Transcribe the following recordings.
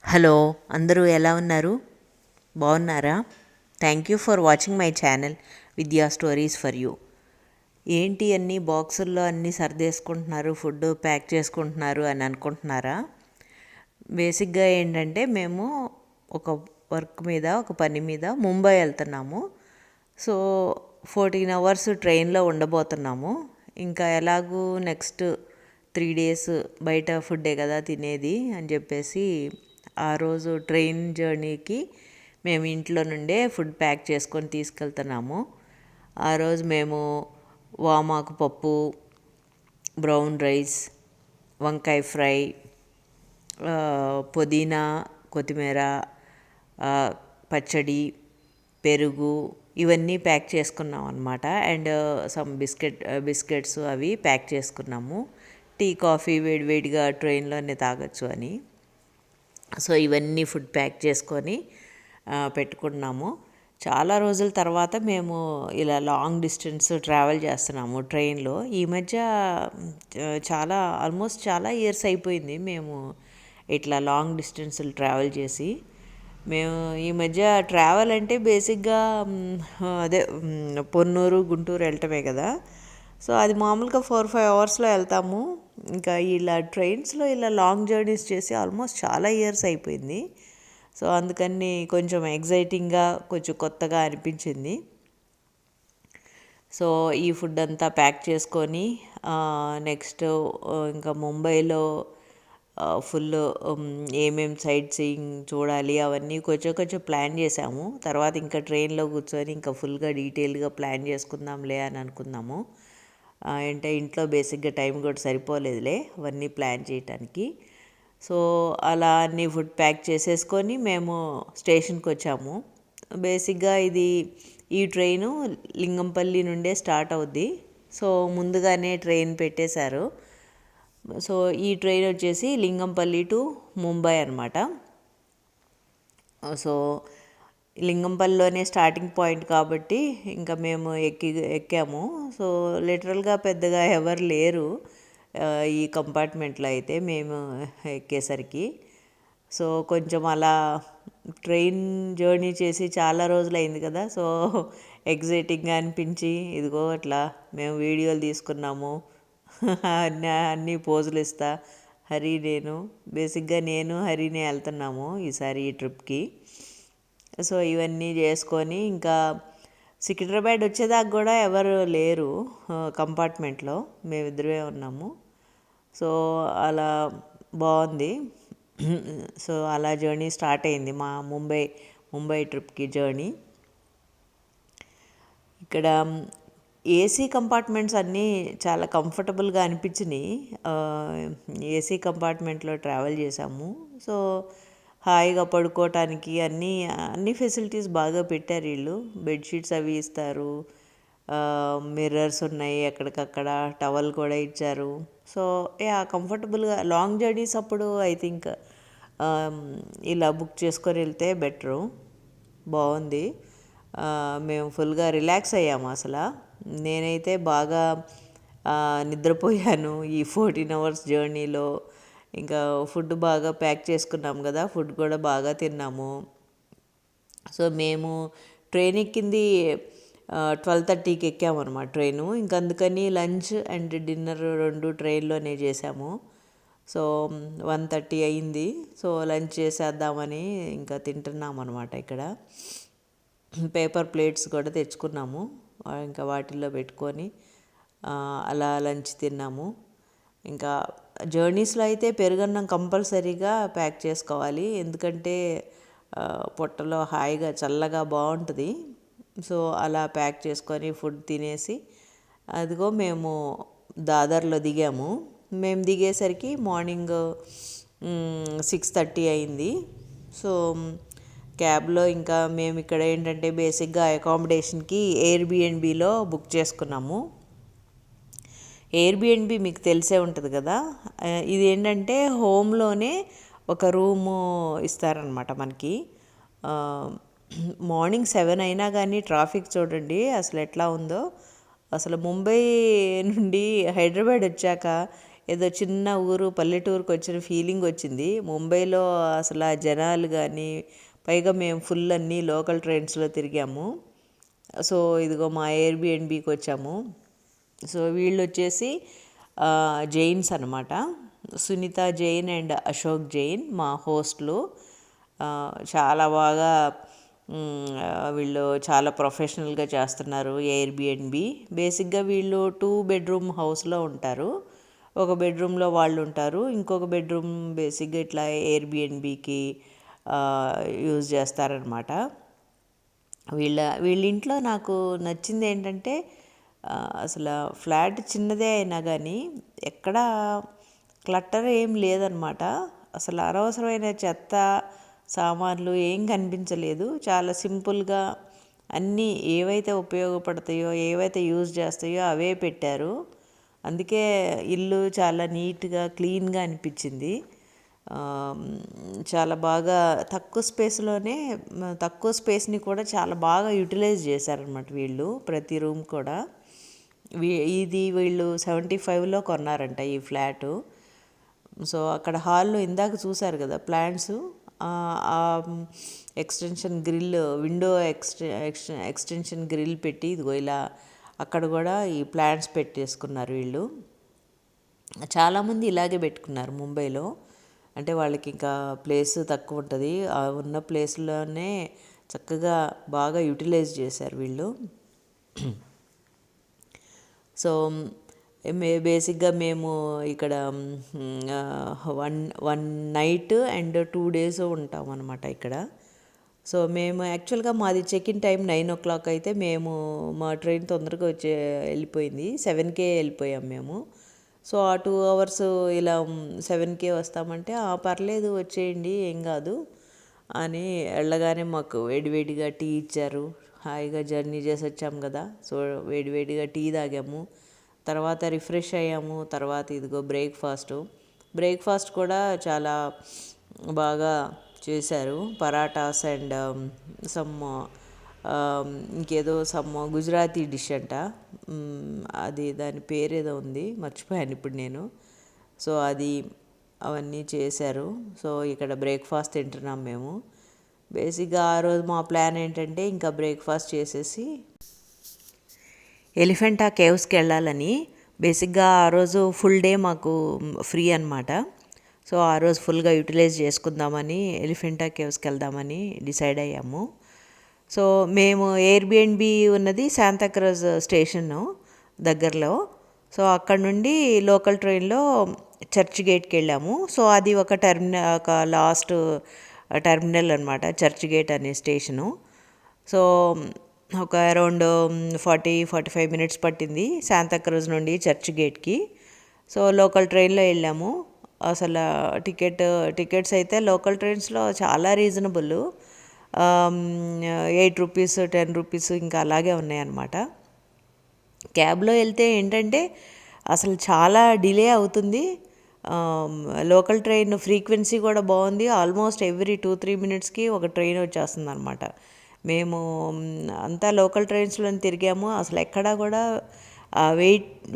Hello, అందరూ ఎలా ఉన్నారు? బాగున్నారా? Thank you for watching my channel విద్యా స్టోరీస్ ఫర్ యూ. ఏంటి అన్నీ బాక్సుల్లో అన్నీ సర్దేసుకుంటున్నారు, ఫుడ్ ప్యాక్ చేసుకుంటున్నారు అని అనుకుంటున్నారా? బేసిక్గా ఏంటంటే మేము ఒక ఒక పని మీద ముంబై వెళ్తున్నాము. సో 14 అవర్స్ ట్రైన్లో ఉండబోతున్నాము. ఇంకా ఎలాగూ నెక్స్ట్ 3 days బయట ఫుడ్డే కదా తినేది అని చెప్పేసి ఆ రోజు ట్రైన్ జర్నీకి మేము ఇంట్లో నుండే ఫుడ్ ప్యాక్ చేసుకొని తీసుకెళ్తున్నాము. ఆ రోజు మేము వామాకు పప్పు, బ్రౌన్ రైస్, వంకాయ ఫ్రై, పుదీనా, కొత్తిమీర, పచ్చడి, పెరుగు ఇవన్నీ ప్యాక్ చేసుకున్నాం అనమాట. అండ్ సమ్ బిస్కెట్స్ అవి ప్యాక్ చేసుకున్నాము. టీ, కాఫీ వేడివేడిగా ట్రైన్లోనే తాగొచ్చు అని. సో ఇవన్నీ ఫుడ్ ప్యాక్ చేసుకొని పెట్టుకున్నాము. చాలా రోజుల తర్వాత మేము ఇలా లాంగ్ డిస్టెన్స్ ట్రావెల్ చేస్తున్నాము ట్రైన్లో. ఈ మధ్య చాలా ఇయర్స్ అయిపోయింది మేము ఇట్లా లాంగ్ డిస్టెన్స్లు ట్రావెల్ చేసి. మేము ఈ మధ్య ట్రావెల్ అంటే బేసిక్గా అదే పొన్నూరు, గుంటూరు వెళ్ళటమే కదా. సో అది మామూలుగా 4-5 అవర్స్లో వెళ్తాము. ఇంకా ఇలా ట్రైన్స్లో ఇలా లాంగ్ జర్నీస్ చేసి ఆల్మోస్ట్ చాలా ఇయర్స్ అయిపోయింది. సో అందుకని కొంచెం ఎగ్జైటింగ్గా, కొంచెం కొత్తగా అనిపించింది. సో ఈ ఫుడ్ అంతా ప్యాక్ చేసుకొని నెక్స్ట్ ఇంకా ముంబైలో ఫుల్ ఏమేమి సైట్ సీయింగ్ చూడాలి అవన్నీ కొంచెం ప్లాన్ చేసాము. తర్వాత ఇంకా ట్రైన్లో కూర్చొని ఇంకా ఫుల్గా డీటెయిల్గా ప్లాన్ చేసుకుందాంలే అని అనుకున్నాము. అంటే ఇంట్లో బేసిక్గా టైం కూడా సరిపోలేదులే అవన్నీ ప్లాన్ చేయటానికి. సో అలా అన్నీ ఫుడ్ ప్యాక్ చేసేసుకొని మేము స్టేషన్కి వచ్చాము. బేసిక్గా ఈ ట్రైను లింగంపల్లి నుండే స్టార్ట్ అవుద్ది. సో ముందుగానే ట్రైన్ పెట్టేశారు. సో ఈ ట్రైన్ వచ్చేసి లింగంపల్లి టు ముంబై అనమాట. సో లింగంపల్లిలోనే స్టార్టింగ్ పాయింట్ కాబట్టి ఇంకా మేము ఎక్కాము. సో లిటరల్గా పెద్దగా ఎవరు లేరు ఈ కంపార్ట్మెంట్లో అయితే మేము ఎక్కేసరికి. సో కొంచెం అలా ట్రైన్ జర్నీ చేసి చాలా రోజులు అయింది కదా. సో ఎగ్జైటింగ్గా అనిపించి ఇదిగో అట్లా మేము వీడియోలు తీసుకున్నాము. అన్నీ పోజులు ఇస్తా బేసిక్గా నేను హరినే వెళ్తున్నాము ఈసారి ఈ ట్రిప్కి. సో ఇవన్నీ చేసుకొని ఇంకా సికింద్రాబాద్ వచ్చేదాకా కూడా ఎవరు లేరు కంపార్ట్మెంట్లో, మేమిద్దరే ఉన్నాము. సో అలా బాగుంది. సో అలా జర్నీ స్టార్ట్ అయింది మా ముంబై ట్రిప్కి జర్నీ. ఇక్కడ ఏసీ కంపార్ట్మెంట్స్ అన్నీ చాలా కంఫర్టబుల్గా అనిపించినాయి. ఏసీ కంపార్ట్మెంట్లో ట్రావెల్ చేసాము. సో హాయిగా పడుకోవటానికి అన్ని ఫెసిలిటీస్ బాగా పెట్టారు వీళ్ళు. బెడ్షీట్స్ అవి ఇస్తారు, మిర్రర్స్ ఉన్నాయి ఎక్కడికక్కడ, టవల్ కూడా ఇచ్చారు. సో కంఫర్టబుల్గా లాంగ్ జర్నీస్ అప్పుడు ఐ థింక్ ఇలా బుక్ చేసుకొని వెళ్తే బెటరు. బాగుంది. మేము ఫుల్గా రిలాక్స్ అయ్యాము. అసలు నేనైతే బాగా నిద్రపోయాను ఈ 14 అవర్స్ జర్నీలో. ఇంకా ఫుడ్ బాగా ప్యాక్ చేసుకున్నాం కదా, ఫుడ్ కూడా బాగా తిన్నాము. సో మేము ట్రైన్ ఎక్కింది 12:30కి ఎక్కామన్నమాట ట్రైను. ఇంక అందుకని లంచ్ అండ్ డిన్నర్ 2 ట్రైన్లోనే చేసాము. సో 1:30 అయింది. సో లంచ్ చేసేద్దామని ఇంకా తింటున్నాం అనమాట. ఇక్కడ పేపర్ ప్లేట్స్ కూడా తెచ్చుకున్నాము. ఇంకా వాటిల్లో పెట్టుకొని అలా లంచ్ తిన్నాము. ఇంకా జర్నీస్లో అయితే పెరుగన్నం కంపల్సరీగా ప్యాక్ చేసుకోవాలి, ఎందుకంటే పొట్టలో హాయిగా చల్లగా బాగుంటుంది. సో అలా ప్యాక్ చేసుకొని ఫుడ్ తినేసి అదిగో మేము దాదర్లో దిగాము. మేము దిగేసరికి మార్నింగ్ 6:30 అయింది. సో క్యాబ్లో ఇంకా మేము ఇక్కడ ఏంటంటే బేసిక్గా అకామిడేషన్కి ఎయిర్బిఎన్బిలో బుక్ చేసుకున్నాము. ఎయిర్బిఎన్బి మీకు తెలిసే ఉంటుంది కదా. ఇది ఏంటంటే హోమ్లోనే ఒక రూము ఇస్తారనమాట మనకి. మార్నింగ్ 7 అయినా కానీ ట్రాఫిక్ చూడండి అసలు ఎట్లా ఉందో. అసలు ముంబై నుండి హైదరాబాద్ వచ్చాక ఏదో చిన్న ఊరు పల్లెటూరుకి వచ్చిన ఫీలింగ్ వచ్చింది. ముంబైలో అసలు ఆ జనాలు కానీ, పైగా మేము ఫుల్ అన్నీ లోకల్ ట్రైన్స్లో తిరిగాము. సో ఇదిగో మా ఎయిర్బిఎన్బికి వచ్చాము. సో వీళ్ళు వచ్చేసి జైన్స్ అనమాట. సునీత జైన్ అండ్ అశోక్ జైన్ మా హోస్ట్లు. చాలా బాగా వీళ్ళు చాలా ప్రొఫెషనల్గా చేస్తున్నారు ఎయిర్బిఎన్బి. బేసిక్గా వీళ్ళు 2 బెడ్రూమ్ హౌస్లో ఉంటారు. ఒక బెడ్రూమ్లో వాళ్ళు ఉంటారు, ఇంకొక బెడ్రూమ్ బేసిక్గా ఇట్లా ఎయిర్బిఎన్బికి యూజ్ చేస్తారనమాట. వీళ్ళ ఇంట్లో నాకు నచ్చింది ఏంటంటే అసలు ఫ్లాట్ చిన్నదే అయినా కానీ ఎక్కడా క్లట్టర్ ఏం లేదనమాట. అసలు అనవసరమైన చెత్త సామాన్లు ఏం కనిపించలేదు. చాలా సింపుల్గా అన్నీ ఏవైతే ఉపయోగపడతాయో, ఏవైతే యూజ్ చేస్తాయో అవే పెట్టారు. అందుకే ఇల్లు చాలా నీట్గా క్లీన్గా అనిపించింది. చాలా బాగా తక్కువ స్పేస్ని కూడా చాలా బాగా యూటిలైజ్ చేశారనమాట వీళ్ళు. ప్రతి రూమ్ కూడా ఇది వీళ్ళు 75లో కొన్నారంట ఈ ఫ్లాటు. సో అక్కడ హాల్లో ఇందాక చూశారు కదా plants, extension grill, window extension grill పెట్టి ఇదిగో ఇలా అక్కడ కూడా ఈ ప్లాంట్స్ పెట్టేసుకున్నారు వీళ్ళు. చాలామంది ఇలాగే పెట్టుకున్నారు ముంబైలో. అంటే వాళ్ళకి ఇంకా ప్లేస్ తక్కువ ఉంటుంది, ఉన్న ప్లేస్లోనే చక్కగా బాగా యూటిలైజ్ చేశారు వీళ్ళు. సో బేసిక్గా మేము ఇక్కడ వన్ నైట్ అండ్ 2 days ఉంటాం అనమాట ఇక్కడ. సో మేము యాక్చువల్గా మాది చెక్-ఇన్ టైం 9 o'clock అయితే మేము మా ట్రైన్ తొందరగా వెళ్ళిపోయింది. 7కే వెళ్ళిపోయాం మేము. సో ఆ 2 hours ఇలా 7కే వస్తామంటే పర్లేదు వచ్చేయండి ఏం కాదు అని వెళ్ళగానే మాకు వేడివేడిగా టీ ఇచ్చారు. హాయిగా జర్నీ చేసి వచ్చాం కదా, సో వేడివేడిగా టీ తాగాము. తర్వాత రిఫ్రెష్ అయ్యాము. తర్వాత ఇదిగో బ్రేక్ఫాస్ట్ కూడా చాలా బాగా చేశారు. పరాటాస్ అండ్ ఇంకేదో గుజరాతీ డిష్ అంట, అది దాని పేరేదో ఉంది మర్చిపోయాను ఇప్పుడు నేను. సో అవన్నీ చేశారు. సో ఇక్కడ బ్రేక్ఫాస్ట్ తింటున్నాం మేము. బేసిక్గా ఆ రోజు మా ప్లాన్ ఏంటంటే ఇంకా బ్రేక్ఫాస్ట్ చేసేసి ఎలిఫెంటా కేవ్స్కి వెళ్ళాలని. బేసిక్గా ఆ రోజు ఫుల్ డే మాకు ఫ్రీ అనమాట. సో ఆ రోజు ఫుల్గా యూటిలైజ్ చేసుకుందామని ఎలిఫెంటా కేవ్స్కి వెళ్దామని డిసైడ్ అయ్యాము. సో మేము ఎయిర్బిఎన్బి ఉన్నది శాంతాక్రజ్ స్టేషన్ దగ్గరలో. సో అక్కడ నుండి లోకల్ ట్రైన్లో చర్చ్ గేట్కి వెళ్ళాము. సో అది ఒక లాస్ట్ టెర్మినల్ అనమాట, చర్చ్ గేట్ అనే స్టేషను. సో ఒక అరౌండ్ 40-45 minutes పట్టింది శాంతాక్రజ్ నుండి చర్చ్ గేట్కి. సో లోకల్ ట్రైన్లో వెళ్ళాము. అసలు టికెట్స్ అయితే లోకల్ ట్రైన్స్లో చాలా రీజనబుల్, 8 rupees 10 rupees ఇంకా అలాగే ఉన్నాయన్నమాట. క్యాబ్లో వెళ్తే ఏంటంటే అసలు చాలా డిలే అవుతుంది. లోకల్ ట్రైన్ ఫ్రీక్వెన్సీ కూడా బాగుంది. ఆల్మోస్ట్ ఎవ్రీ 2-3 minutesకి ఒక ట్రైన్ వచ్చేస్తుంది అనమాట. మేము అంతా లోకల్ ట్రైన్స్లో తిరిగాము. అసలు ఎక్కడా కూడా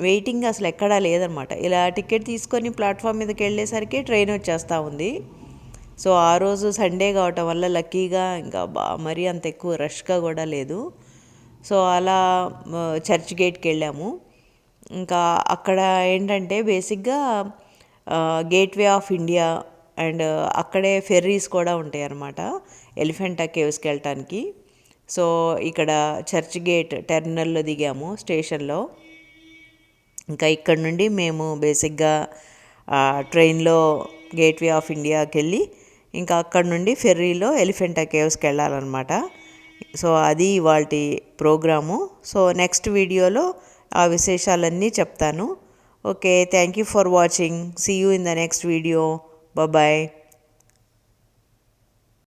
వెయిటింగ్ అసలు ఎక్కడా లేదనమాట. ఇలా టికెట్ తీసుకొని ప్లాట్ఫామ్ మీదకి వెళ్ళేసరికి ట్రైన్ వచ్చేస్తూ ఉంది. సో ఆ రోజు సండే కావటం వల్ల లక్కీగా ఇంకా మరీ అంత ఎక్కువ రష్గా కూడా లేదు. సో అలా చర్చ్ గేట్కి వెళ్ళాము. ఇంకా అక్కడ ఏంటంటే బేసిక్గా గేట్వే ఆఫ్ ఇండియా అండ్ అక్కడే ఫెర్రీస్ కూడా ఉంటాయి అన్నమాట ఎలిఫెంటా కేవ్స్కి వెళ్ళటానికి. సో ఇక్కడ చర్చ్ గేట్ టెర్మినల్లో దిగాము స్టేషన్లో. ఇంకా ఇక్కడ నుండి మేము బేసిక్గా ట్రైన్లో గేట్వే ఆఫ్ ఇండియాకి వెళ్ళి ఇంకా అక్కడ నుండి ఫెర్రీలో ఎలిఫెంటా కేవ్స్కి వెళ్ళాలన్నమాట. సో అది ఇవాల్టి ప్రోగ్రాము. సో నెక్స్ట్ వీడియోలో ఆ విశేషాలన్నీ చెప్తాను. Okay, thank you for watching. See you in the next video. Bye.